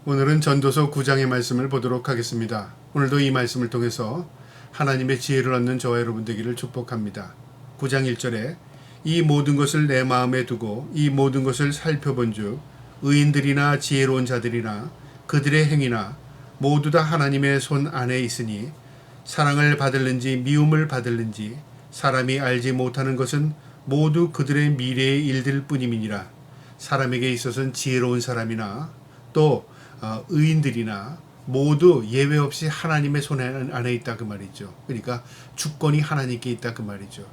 오늘은 전도서 9장의 말씀을 보도록 하겠습니다. 오늘도 이 말씀을 통해서 하나님의 지혜를 얻는 저와 여러분 되기를 축복합니다. 9장 1절에 이 모든 것을 내 마음에 두고 이 모든 것을 살펴본즉 의인들이나 지혜로운 자들이나 그들의 행위나 모두 다 하나님의 손 안에 있으니 사랑을 받을는지 미움을 받을는지 사람이 알지 못하는 것은 모두 그들의 미래의 일들 뿐임이니라. 사람에게 있어서는 지혜로운 사람이나 또 의인들이나 모두 예외 없이 하나님의 손 안에 있다 그 말이죠. 그러니까 주권이 하나님께 있다 그 말이죠.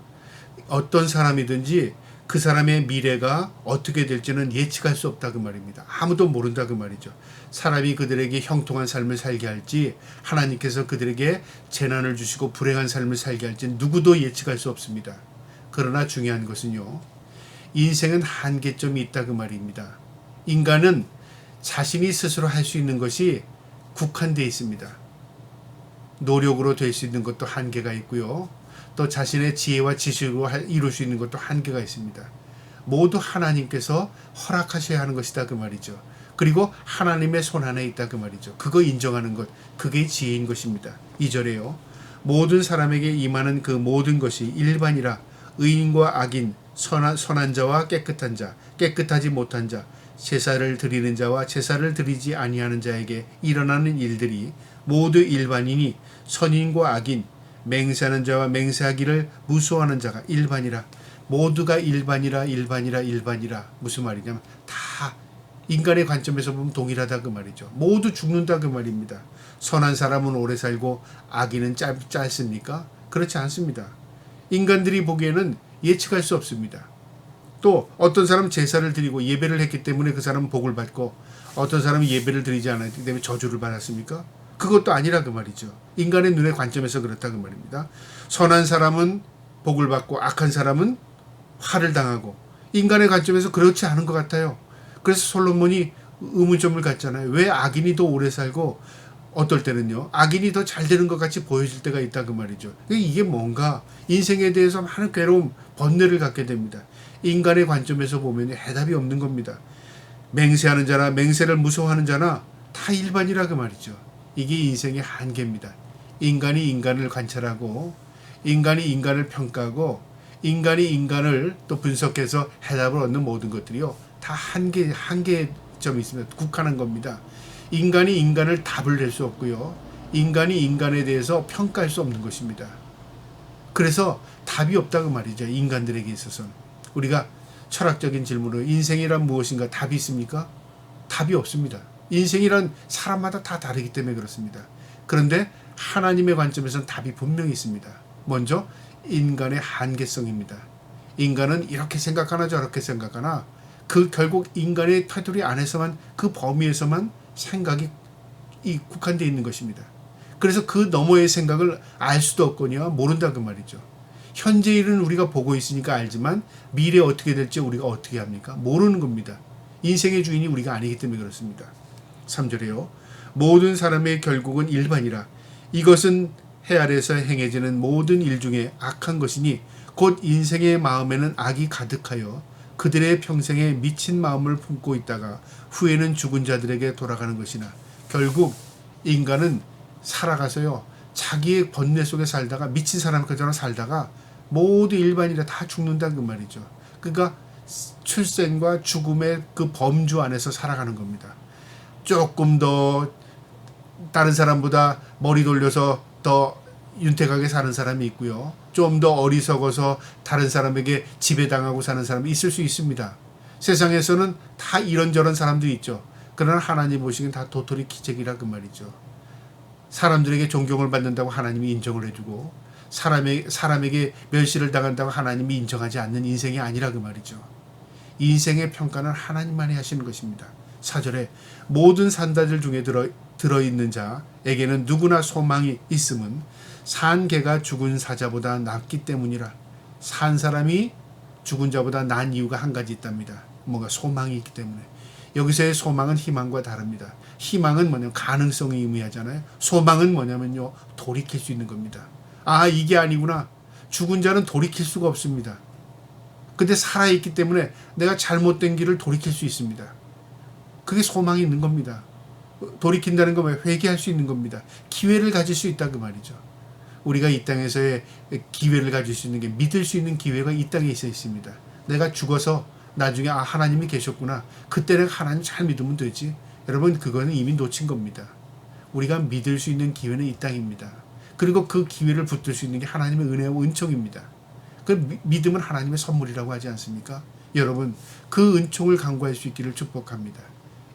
어떤 사람이든지 그 사람의 미래가 어떻게 될지는 예측할 수 없다 그 말입니다. 아무도 모른다 그 말이죠. 사람이 그들에게 형통한 삶을 살게 할지 하나님께서 그들에게 재난을 주시고 불행한 삶을 살게 할지 누구도 예측할 수 없습니다. 그러나 중요한 것은요, 인생은 한계점이 있다 그 말입니다. 인간은 자신이 스스로 할 수 있는 것이 국한되어 있습니다. 노력으로 될 수 있는 것도 한계가 있고요. 또 자신의 지혜와 지식으로 이룰 수 있는 것도 한계가 있습니다. 모두 하나님께서 허락하셔야 하는 것이다 그 말이죠. 그리고 하나님의 손 안에 있다 그 말이죠. 그거 인정하는 것, 그게 지혜인 것입니다. 2절에요. 모든 사람에게 임하는 그 모든 것이 일반이라 의인과 악인, 선한 자와 깨끗한 자, 깨끗하지 못한 자, 제사를 드리는 자와 제사를 드리지 아니하는 자에게 일어나는 일들이 모두 일반이니 선인과 악인, 맹세하는 자와 맹세하기를 무수하는 자가 일반이라. 모두가 일반이라. 무슨 말이냐면 다 인간의 관점에서 보면 동일하다 그 말이죠. 모두 죽는다 그 말입니다. 선한 사람은 오래 살고 악인은 짧습니까? 그렇지 않습니다. 인간들이 보기에는 예측할 수 없습니다. 또 어떤 사람은 제사를 드리고 예배를 했기 때문에 그 사람은 복을 받고 어떤 사람은 예배를 드리지 않았기 때문에 저주를 받았습니까? 그것도 아니라 그 말이죠. 인간의 눈의 관점에서 그렇다 그 말입니다. 선한 사람은 복을 받고 악한 사람은 화를 당하고 인간의 관점에서 그렇지 않은 것 같아요. 그래서 솔로몬이 의문점을 갖잖아요. 왜 악인이 더 오래 살고 어떨 때는요 악인이 더 잘 되는 것 같이 보여질 때가 있다 그 말이죠. 이게 뭔가 인생에 대해서 많은 괴로움, 번뇌를 갖게 됩니다. 인간의 관점에서 보면 해답이 없는 겁니다. 맹세하는 자나 맹세를 무서워하는 자나 다 일반이라 그 말이죠. 이게 인생의 한계입니다. 인간이 인간을 관찰하고 인간이 인간을 평가하고 인간이 인간을 또 분석해서 해답을 얻는 모든 것들이요 다 한계점이 있습니다. 국한한 겁니다. 인간이 인간을 답을 낼 수 없고요. 인간이 인간에 대해서 평가할 수 없는 것입니다. 그래서 답이 없다고 말이죠. 인간들에게 있어서는. 우리가 철학적인 질문으로 인생이란 무엇인가 답이 있습니까? 답이 없습니다. 인생이란 사람마다 다 다르기 때문에 그렇습니다. 그런데 하나님의 관점에서는 답이 분명히 있습니다. 먼저 인간의 한계성입니다. 인간은 이렇게 생각하나 저렇게 생각하나 그 결국 인간의 테두리 안에서만 그 범위에서만 생각이 국한되어 있는 것입니다. 그래서 그 너머의 생각을 알 수도 없거니와 모른다 그 말이죠. 현재 일은 우리가 보고 있으니까 알지만 미래 어떻게 될지 우리가 어떻게 합니까? 모르는 겁니다. 인생의 주인이 우리가 아니기 때문에 그렇습니다. 3절에요. 모든 사람의 결국은 일반이라. 이것은 해 아래서 행해지는 모든 일 중에 악한 것이니 곧 인생의 마음에는 악이 가득하여 그들의 평생에 미친 마음을 품고 있다가 후에는 죽은 자들에게 돌아가는 것이나. 결국 인간은 살아가서요 자기의 번뇌 속에 살다가 미친 사람처럼 살다가 모두 일반이라 다 죽는다 그 말이죠. 그러니까 출생과 죽음의 그 범주 안에서 살아가는 겁니다. 조금 더 다른 사람보다 머리 돌려서 더 윤택하게 사는 사람이 있고요. 좀 더 어리석어서 다른 사람에게 지배당하고 사는 사람이 있을 수 있습니다. 세상에서는 다 이런저런 사람들이 있죠. 그러나 하나님 보시기엔 다 도토리 기적이라 그 말이죠. 사람들에게 존경을 받는다고 하나님이 인정을 해주고 사람에게 멸시를 당한다고 하나님이 인정하지 않는 인생이 아니라 그 말이죠. 인생의 평가는 하나님만이 하시는 것입니다. 4절에 모든 산다들 중에 들어있는 자에게는 누구나 소망이 있음은 산 개가 죽은 사자보다 낫기 때문이라. 산 사람이 죽은 자보다 나은 이유가 한 가지 있답니다. 뭔가 소망이 있기 때문에. 여기서의 소망은 희망과 다릅니다. 희망은 뭐냐면 가능성이 의미하잖아요. 소망은 뭐냐면요 돌이킬 수 있는 겁니다. 아 이게 아니구나. 죽은 자는 돌이킬 수가 없습니다. 근데 살아있기 때문에 내가 잘못된 길을 돌이킬 수 있습니다. 그게 소망이 있는 겁니다. 돌이킨다는 건 회개할 수 있는 겁니다. 기회를 가질 수 있다 그 말이죠. 우리가 이 땅에서의 기회를 가질 수 있는 게 믿을 수 있는 기회가 이 땅에 있어 있습니다. 내가 죽어서 나중에 하나님이 계셨구나. 그때는 하나님 잘 믿으면 되지. 여러분 그거는 이미 놓친 겁니다. 우리가 믿을 수 있는 기회는 이 땅입니다. 그리고 그 기회를 붙들 수 있는 게 하나님의 은혜와 은총입니다. 그 믿음은 하나님의 선물이라고 하지 않습니까? 여러분 그 은총을 간구할 수 있기를 축복합니다.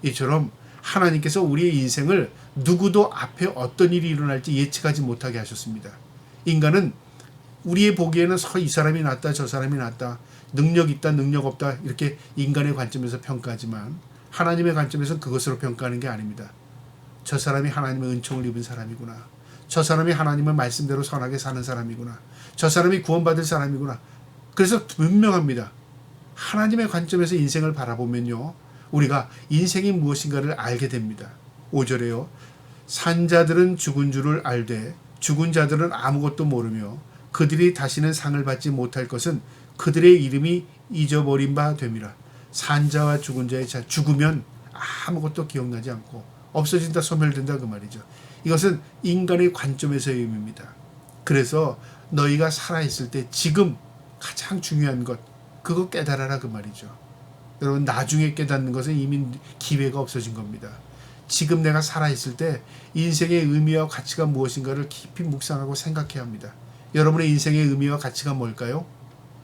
이처럼 하나님께서 우리의 인생을 누구도 앞에 어떤 일이 일어날지 예측하지 못하게 하셨습니다. 인간은 우리의 보기에는 이 사람이 낫다 저 사람이 낫다 능력 있다 능력 없다 이렇게 인간의 관점에서 평가하지만 하나님의 관점에서는 그것으로 평가하는 게 아닙니다. 저 사람이 하나님의 은총을 입은 사람이구나. 저 사람이 하나님의 말씀대로 선하게 사는 사람이구나. 저 사람이 구원받을 사람이구나. 그래서 분명합니다. 하나님의 관점에서 인생을 바라보면요. 우리가 인생이 무엇인가를 알게 됩니다. 5절에요. 산 자들은 죽은 줄을 알되 죽은 자들은 아무것도 모르며 그들이 다시는 상을 받지 못할 것은 그들의 이름이 잊어버린 바 됨이라. 산 자와 죽은 자의 차 죽으면 아무것도 기억나지 않고 없어진다 소멸된다 그 말이죠. 이것은 인간의 관점에서의 의미입니다. 그래서 너희가 살아있을 때 지금 가장 중요한 것 그거 깨달아라 그 말이죠. 여러분 나중에 깨닫는 것은 이미 기회가 없어진 겁니다. 지금 내가 살아있을 때 인생의 의미와 가치가 무엇인가를 깊이 묵상하고 생각해야 합니다. 여러분의 인생의 의미와 가치가 뭘까요?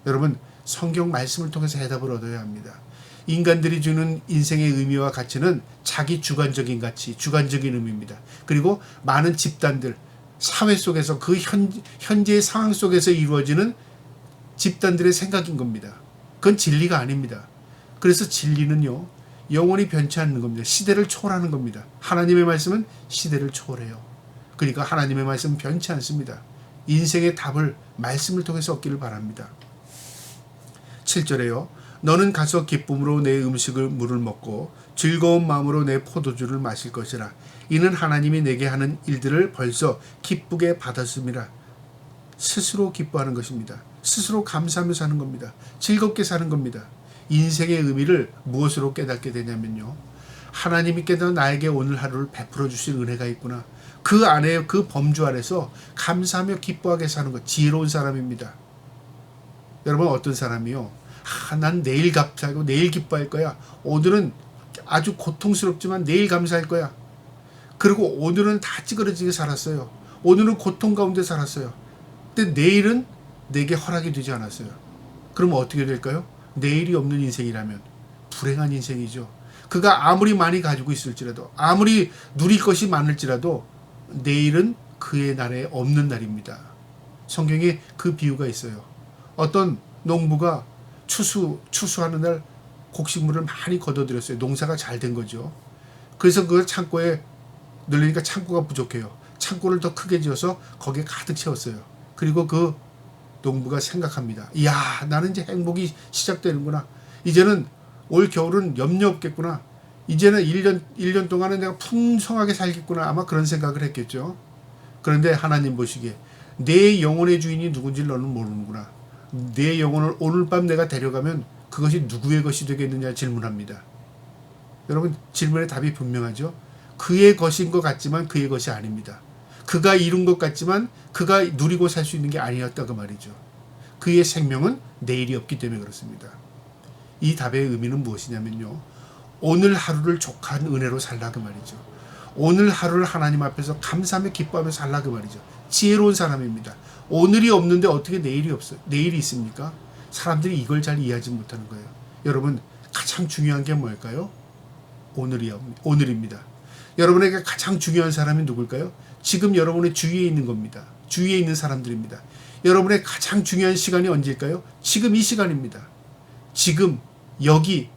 여러분 성경 말씀을 통해서 해답을 얻어야 합니다. 인간들이 주는 인생의 의미와 가치는 자기 주관적인 가치, 주관적인 의미입니다. 그리고 많은 집단들, 사회 속에서 그 현재의 상황 속에서 이루어지는 집단들의 생각인 겁니다. 그건 진리가 아닙니다. 그래서 진리는요. 영원히 변치 않는 겁니다. 시대를 초월하는 겁니다. 하나님의 말씀은 시대를 초월해요. 그러니까 하나님의 말씀은 변치 않습니다. 인생의 답을 말씀을 통해서 얻기를 바랍니다. 7절에요. 너는 가서 기쁨으로 내 음식을 물을 먹고 즐거운 마음으로 내 포도주를 마실 것이라. 이는 하나님이 내게 하는 일들을 벌써 기쁘게 받았음이라. 스스로 기뻐하는 것입니다. 스스로 감사하며 사는 겁니다. 즐겁게 사는 겁니다. 인생의 의미를 무엇으로 깨닫게 되냐면요. 하나님께서 나에게 오늘 하루를 베풀어 주실 은혜가 있구나. 그 안에 그 범주 안에서 감사하며 기뻐하게 사는 것. 지혜로운 사람입니다. 여러분 어떤 사람이요. 난 내일 감사하고 내일 기뻐할 거야. 오늘은 아주 고통스럽지만 내일 감사할 거야. 그리고 오늘은 다 찌그러지게 살았어요. 오늘은 고통 가운데 살았어요. 근데 내일은 내게 허락이 되지 않았어요. 그러면 어떻게 될까요? 내일이 없는 인생이라면 불행한 인생이죠. 그가 아무리 많이 가지고 있을지라도 아무리 누릴 것이 많을지라도 내일은 그의 날에 없는 날입니다. 성경에 그 비유가 있어요. 어떤 농부가 추수하는 날 곡식물을 많이 걷어들였어요. 농사가 잘 된 거죠. 그래서 그 창고에 늘리니까 창고가 부족해요. 창고를 더 크게 지어서 거기에 가득 채웠어요. 그리고 그 농부가 생각합니다. 이야, 나는 이제 행복이 시작되는구나. 이제는 올 겨울은 염려 없겠구나. 이제는 1년 동안은 내가 풍성하게 살겠구나. 아마 그런 생각을 했겠죠. 그런데 하나님 보시기에 내 영혼의 주인이 누군지 너는 모르는구나. 내 영혼을 오늘 밤 내가 데려가면 그것이 누구의 것이 되겠느냐 질문합니다. 여러분 질문의 답이 분명하죠. 그의 것인 것 같지만 그의 것이 아닙니다. 그가 이룬 것 같지만 그가 누리고 살 수 있는 게 아니었다고 말이죠. 그의 생명은 내일이 없기 때문에 그렇습니다. 이 답의 의미는 무엇이냐면요. 오늘 하루를 족한 은혜로 살라 그 말이죠. 오늘 하루를 하나님 앞에서 감사하며 기뻐하며 살라 그 말이죠. 지혜로운 사람입니다. 오늘이 없는데 어떻게 내일이 없어요? 내일이 있습니까? 사람들이 이걸 잘 이해하지 못하는 거예요. 여러분 가장 중요한 게 뭘까요? 오늘입니다. 여러분에게 가장 중요한 사람이 누굴까요? 지금 여러분의 주위에 있는 겁니다. 주위에 있는 사람들입니다. 여러분의 가장 중요한 시간이 언제일까요? 지금 이 시간입니다. 지금 여기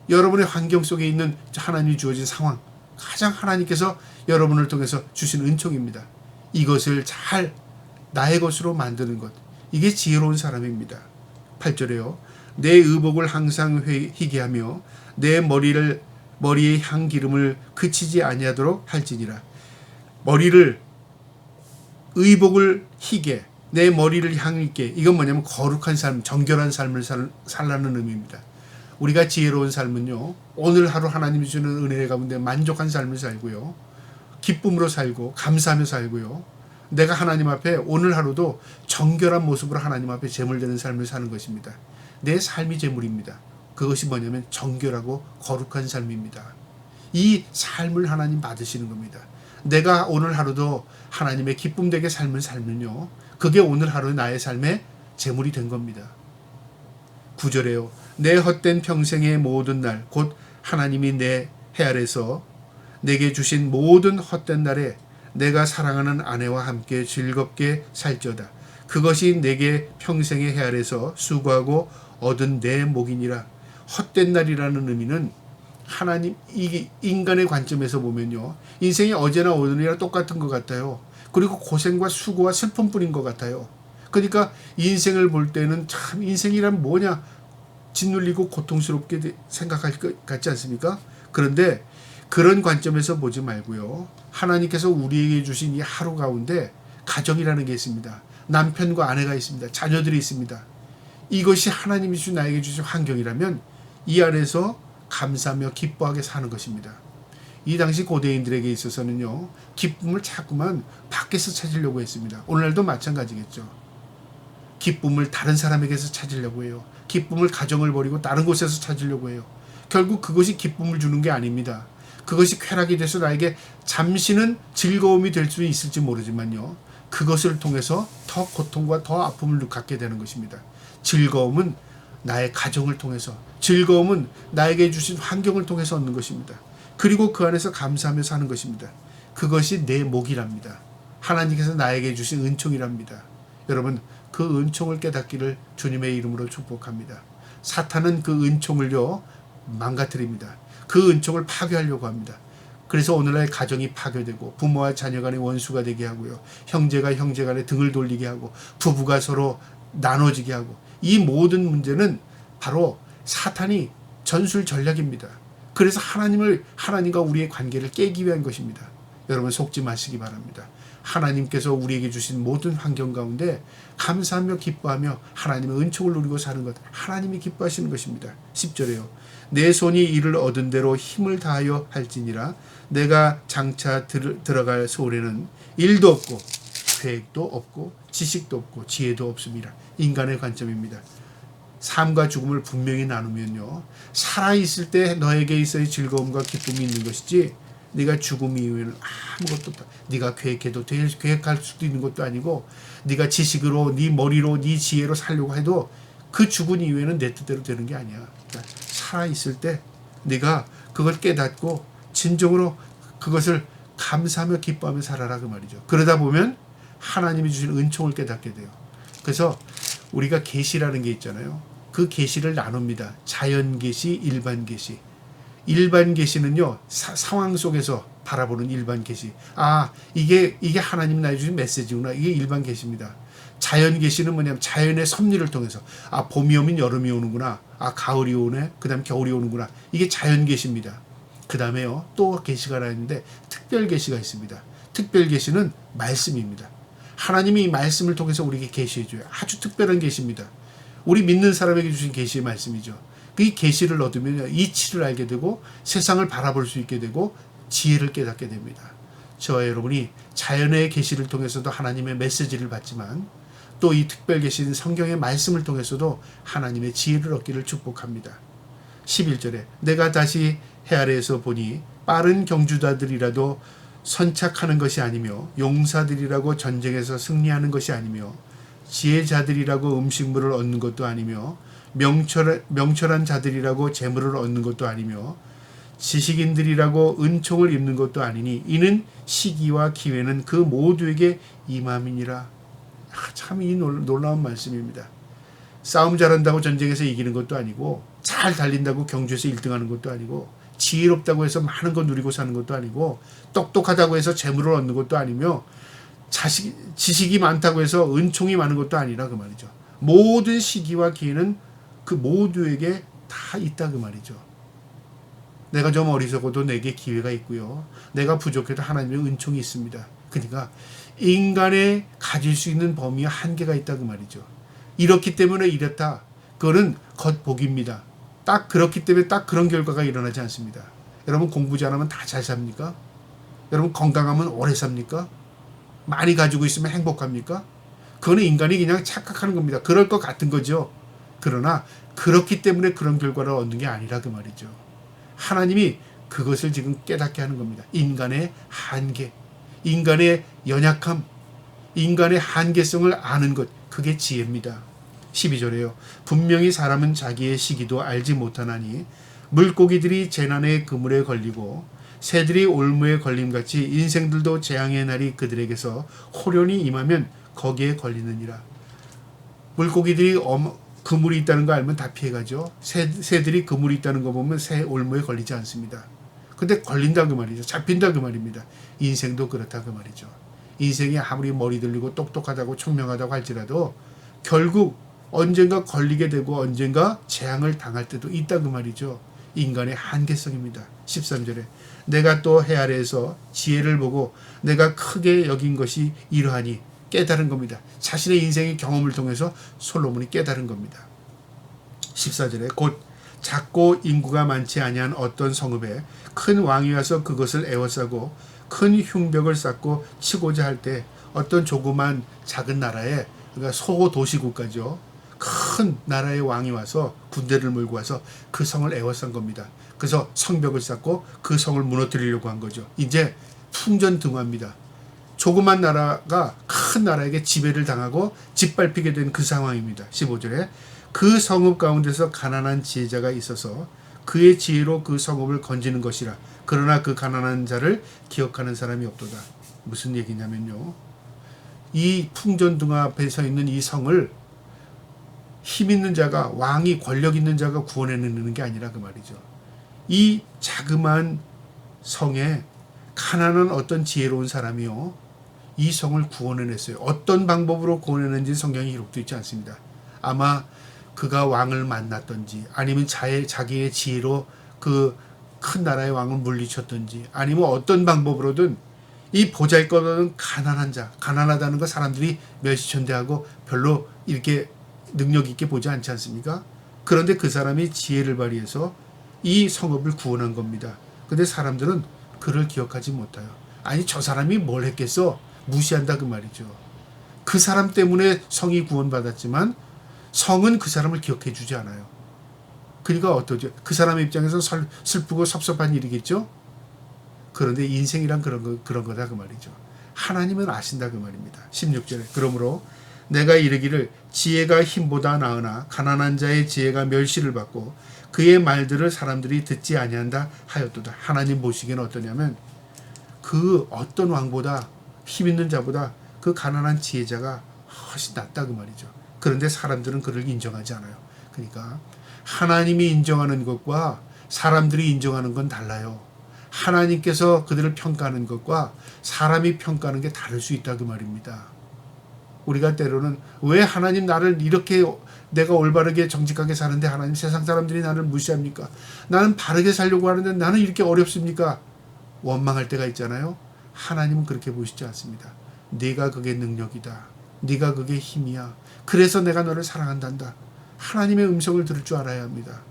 여러분의 환경 속에 있는 하나님이 주어진 상황, 가장 하나님께서 여러분을 통해서 주신 은총입니다. 이것을 잘 나의 것으로 만드는 것, 이게 지혜로운 사람입니다. 8절에요. 내 의복을 항상 희게 하며 내 머리의 향기름을 그치지 아니하도록 할지니라. 의복을 희게, 내 머리를 향있게. 이건 뭐냐면 거룩한 삶, 정결한 삶을 살라는 의미입니다. 우리가 지혜로운 삶은요, 오늘 하루 하나님이 주는 은혜 가운데 만족한 삶을 살고요, 기쁨으로 살고 감사하며 살고요, 내가 하나님 앞에 오늘 하루도 정결한 모습으로 하나님 앞에 제물되는 삶을 사는 것입니다. 내 삶이 제물입니다. 그것이 뭐냐면 정결하고 거룩한 삶입니다. 이 삶을 하나님 받으시는 겁니다. 내가 오늘 하루도 하나님의 기쁨되게 삶을 살면요, 그게 오늘 하루 나의 삶의 제물이 된 겁니다. 9절에요. 내 헛된 평생의 모든 날 곧 하나님이 내 헤아려서 내게 주신 모든 헛된 날에 내가 사랑하는 아내와 함께 즐겁게 살쩌다. 그것이 내게 평생의 헤아려서 수고하고 얻은 내 복이니라. 헛된 날이라는 의미는 하나님, 이게 인간의 관점에서 보면요, 인생이 어제나 오늘이나 똑같은 것 같아요. 그리고 고생과 수고와 슬픔뿐인 것 같아요. 그러니까 인생을 볼 때는 참 인생이란 뭐냐, 짓눌리고 고통스럽게 생각할 것 같지 않습니까? 그런데 그런 관점에서 보지 말고요, 하나님께서 우리에게 주신 이 하루 가운데 가정이라는 게 있습니다. 남편과 아내가 있습니다. 자녀들이 있습니다. 이것이 하나님이 나에게 주신 환경이라면 이 안에서 감사하며 기뻐하게 사는 것입니다. 이 당시 고대인들에게 있어서는요, 기쁨을 자꾸만 밖에서 찾으려고 했습니다. 오늘날도 마찬가지겠죠. 기쁨을 다른 사람에게서 찾으려고 해요. 기쁨을 가정을 버리고 다른 곳에서 찾으려고 해요. 결국 그것이 기쁨을 주는 게 아닙니다. 그것이 쾌락이 돼서 나에게 잠시는 즐거움이 될 수 있을지 모르지만요, 그것을 통해서 더 고통과 더 아픔을 갖게 되는 것입니다. 즐거움은 나의 가정을 통해서, 즐거움은 나에게 주신 환경을 통해서 얻는 것입니다. 그리고 그 안에서 감사하며 사는 것입니다. 그것이 내 목이랍니다. 하나님께서 나에게 주신 은총이랍니다. 여러분, 그 은총을 깨닫기를 주님의 이름으로 축복합니다. 사탄은 그 은총을요, 망가뜨립니다. 그 은총을 파괴하려고 합니다. 그래서 오늘날 가정이 파괴되고 부모와 자녀 간의 원수가 되게 하고요, 형제가 형제 간에 등을 돌리게 하고 부부가 서로 나눠지게 하고, 이 모든 문제는 바로 사탄이 전술 전략입니다. 그래서 하나님과 우리의 관계를 깨기 위한 것입니다. 여러분, 속지 마시기 바랍니다. 하나님께서 우리에게 주신 모든 환경 가운데 감사하며 기뻐하며 하나님의 은총을 누리고 사는 것, 하나님이 기뻐하시는 것입니다. 10절에요. 내 손이 이를 얻은 대로 힘을 다하여 할지니라. 내가 장차 들어갈 소원에는 일도 없고 계획도 없고 지식도 없고 지혜도 없습니다. 인간의 관점입니다. 삶과 죽음을 분명히 나누면요, 살아있을 때 너에게 있어야 즐거움과 기쁨이 있는 것이지, 네가 죽음 이후에는 아무것도 없다. 네가 계획할 수도 있는 것도 아니고, 네가 지식으로, 네 머리로, 네 지혜로 살려고 해도 그 죽은 이후에는 내 뜻대로 되는 게 아니야. 그러니까 살아있을 때 네가 그걸 깨닫고 진정으로 그것을 감사하며 기뻐하며 살아라, 그 말이죠. 그러다 보면 하나님이 주신 은총을 깨닫게 돼요. 그래서 우리가 계시라는 게 있잖아요. 그 계시를 나눕니다. 자연 계시, 일반 계시. 일반 계시는요, 상황 속에서 바라보는 일반 계시. 아, 이게 하나님 나에게 주신 메시지구나. 이게 일반 계시입니다. 자연 계시는 뭐냐면 자연의 섭리를 통해서, 아, 봄이 오면 여름이 오는구나. 아, 가을이 오네. 그다음 겨울이 오는구나. 이게 자연 계시입니다. 그다음에요, 또 계시가 하나 있는데 특별 계시가 있습니다. 특별 계시는 말씀입니다. 하나님이 이 말씀을 통해서 우리에게 계시해 줘요. 아주 특별한 계시입니다. 우리 믿는 사람에게 주신 계시의 말씀이죠. 그 계시를 얻으면 이치를 알게 되고 세상을 바라볼 수 있게 되고 지혜를 깨닫게 됩니다. 저와 여러분이 자연의 계시를 통해서도 하나님의 메시지를 받지만, 또 이 특별 계시인 성경의 말씀을 통해서도 하나님의 지혜를 얻기를 축복합니다. 11절에 내가 다시 헤아려서 보니 빠른 경주자들이라도 선착하는 것이 아니며 용사들이라고 전쟁에서 승리하는 것이 아니며 지혜자들이라고 음식물을 얻는 것도 아니며 명철한 자들이라고 재물을 얻는 것도 아니며 지식인들이라고 은총을 입는 것도 아니니 이는 시기와 기회는 그 모두에게 임함이니라. 참 이 놀라운 말씀입니다. 싸움 잘한다고 전쟁에서 이기는 것도 아니고, 잘 달린다고 경주에서 1등하는 것도 아니고, 지혜롭다고 해서 많은 거 누리고 사는 것도 아니고, 똑똑하다고 해서 재물을 얻는 것도 아니며, 지식이 많다고 해서 은총이 많은 것도 아니라 그 말이죠. 모든 시기와 기회는 그 모두에게 다 있다 그 말이죠. 내가 좀 어리석어도 내게 기회가 있고요, 내가 부족해도 하나님의 은총이 있습니다. 그러니까 인간의 가질 수 있는 범위에 한계가 있다 그 말이죠. 이렇기 때문에 이렇다. 그거는 겉복입니다. 딱 그렇기 때문에 딱 그런 결과가 일어나지 않습니다. 여러분 공부 잘하면 다 잘 삽니까? 여러분 건강하면 오래 삽니까? 많이 가지고 있으면 행복합니까? 그거는 인간이 그냥 착각하는 겁니다. 그럴 것 같은 거죠. 그러나 그렇기 때문에 그런 결과를 얻는 게 아니라 그 말이죠. 하나님이 그것을 지금 깨닫게 하는 겁니다. 인간의 한계, 인간의 연약함, 인간의 한계성을 아는 것, 그게 지혜입니다. 12절에요. 분명히 사람은 자기의 시기도 알지 못하나니 물고기들이 재난의 그물에 걸리고 새들이 올무에 걸림같이 인생들도 재앙의 날이 그들에게서 호련히 임하면 거기에 걸리느니라. 물고기들이 그물이 있다는 거 알면 다 피해가죠. 새들이 그물이 있다는 거 보면 새 올무에 걸리지 않습니다. 근데 걸린다 그 말이죠. 잡힌다 그 말입니다. 인생도 그렇다 그 말이죠. 인생이 아무리 머리 들리고 똑똑하다고 총명하다고 할지라도 결국 언젠가 걸리게 되고 언젠가 재앙을 당할 때도 있다 그 말이죠. 인간의 한계성입니다. 13절에 내가 또 해 아래에서 지혜를 보고 내가 크게 여긴 것이 이러하니 깨달은 겁니다. 자신의 인생의 경험을 통해서 솔로몬이 깨달은 겁니다. 14절에 곧 작고 인구가 많지 아니한 어떤 성읍에 큰 왕이 와서 그것을 에워싸고 큰 흉벽을 쌓고 치고자 할 때 어떤 조그만 작은 나라에, 그러니까 소도시국가죠. 큰 나라의 왕이 와서 군대를 몰고 와서 그 성을 에워싼 겁니다. 그래서 성벽을 쌓고 그 성을 무너뜨리려고 한 거죠. 이제 풍전등화입니다. 조그만 나라가 큰 나라에게 지배를 당하고 짓밟히게 된 그 상황입니다. 15절에 그 성읍 가운데서 가난한 지혜자가 있어서 그의 지혜로 그 성읍을 건지는 것이라. 그러나 그 가난한 자를 기억하는 사람이 없도다. 무슨 얘기냐면요. 이 풍전등화 앞에 서 있는 이 성을 힘 있는 자가, 왕이 권력 있는 자가 구원해내는 게 아니라 그 말이죠. 이 자그마한 성에 가난한 어떤 지혜로운 사람이요, 이 성을 구원해냈어요. 어떤 방법으로 구원해낸지 성경에 기록되어 있지 않습니다. 아마 그가 왕을 만났던지, 아니면 자기의 지혜로 그 큰 나라의 왕을 물리쳤던지, 아니면 어떤 방법으로든 이 보잘것없는 가난한 자, 가난하다는 거 사람들이 멸시천대하고 별로 이렇게 능력 있게 보지 않지 않습니까? 그런데 그 사람이 지혜를 발휘해서 이 성읍을 구원한 겁니다. 근데 사람들은 그를 기억하지 못해요. 아니 저 사람이 뭘 했겠어? 무시한다 그 말이죠. 그 사람 때문에 성이 구원받았지만 성은 그 사람을 기억해 주지 않아요. 그러니까 어떠죠? 그 사람의 입장에서 슬프고 섭섭한 일이겠죠? 그런데 인생이란 그런 거다 그 말이죠. 하나님은 아신다 그 말입니다. 16절에 그러므로 내가 이르기를 지혜가 힘보다 나으나 가난한 자의 지혜가 멸시를 받고 그의 말들을 사람들이 듣지 아니한다 하였도다. 하나님 보시기에는 어떠냐면 그 어떤 왕보다 힘 있는 자보다 그 가난한 지혜자가 훨씬 낫다 그 말이죠. 그런데 사람들은 그를 인정하지 않아요. 그러니까 하나님이 인정하는 것과 사람들이 인정하는 건 달라요. 하나님께서 그들을 평가하는 것과 사람이 평가하는 게 다를 수 있다 그 말입니다. 우리가 때로는 왜 하나님 나를 이렇게 내가 올바르게 정직하게 사는데 하나님 세상 사람들이 나를 무시합니까? 나는 바르게 살려고 하는데 나는 이렇게 어렵습니까? 원망할 때가 있잖아요. 하나님은 그렇게 보시지 않습니다. 네가 그게 능력이다. 네가 그게 힘이야. 그래서 내가 너를 사랑한단다. 하나님의 음성을 들을 줄 알아야 합니다.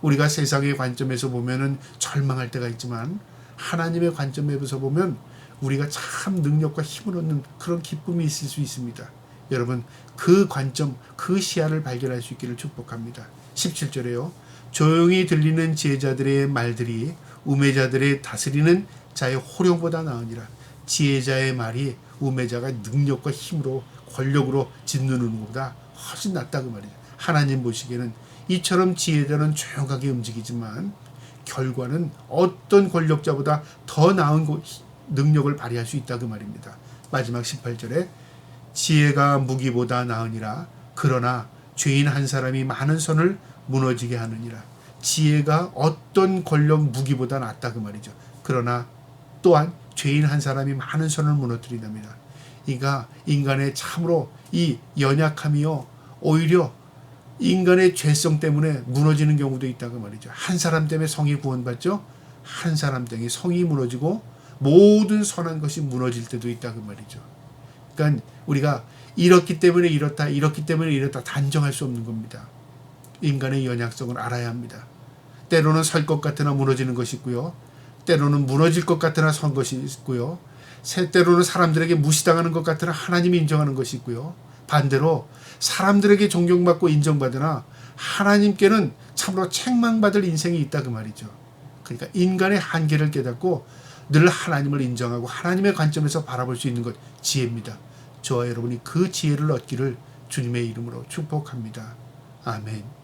우리가 세상의 관점에서 보면은 절망할 때가 있지만 하나님의 관점에서 보면 우리가 참 능력과 힘을 얻는 그런 기쁨이 있을 수 있습니다. 여러분 그 관점, 그 시야를 발견할 수 있기를 축복합니다. 17절에요. 조용히 들리는 지혜자들의 말들이 우매자들의 다스리는 자의 호령보다 나으니라. 지혜자의 말이 우매자가 능력과 힘으로 권력으로 짓누르는 것보다 훨씬 낫다 그 말이죠. 하나님 보시기에는 이처럼 지혜자는 조용하게 움직이지만 결과는 어떤 권력자보다 더 나은 능력을 발휘할 수 있다 그 말입니다. 마지막 18절에 지혜가 무기보다 나으니라. 그러나 죄인 한 사람이 많은 선을 무너지게 하느니라. 지혜가 어떤 권력 무기보다 낫다 그 말이죠. 그러나 또한 죄인 한 사람이 많은 선을 무너뜨린답니다. 그러니까 인간의 참으로 이 연약함이요 오히려 인간의 죄성 때문에 무너지는 경우도 있다고 말이죠. 한 사람 때문에 성이 구원받죠. 한 사람 때문에 성이 무너지고 모든 선한 것이 무너질 때도 있다고 말이죠. 그러니까 우리가 이렇기 때문에 이렇다, 이렇기 때문에 이렇다 단정할 수 없는 겁니다. 인간의 연약성을 알아야 합니다. 때로는 설 것 같으나 무너지는 것이 있고요. 때로는 무너질 것 같으나 선 것이 있고요. 때로는 사람들에게 무시당하는 것 같으나 하나님이 인정하는 것이 있고요. 반대로 사람들에게 존경받고 인정받으나 하나님께는 참으로 책망받을 인생이 있다 그 말이죠. 그러니까 인간의 한계를 깨닫고 늘 하나님을 인정하고 하나님의 관점에서 바라볼 수 있는 것 지혜입니다. 저와 여러분이 그 지혜를 얻기를 주님의 이름으로 축복합니다. 아멘.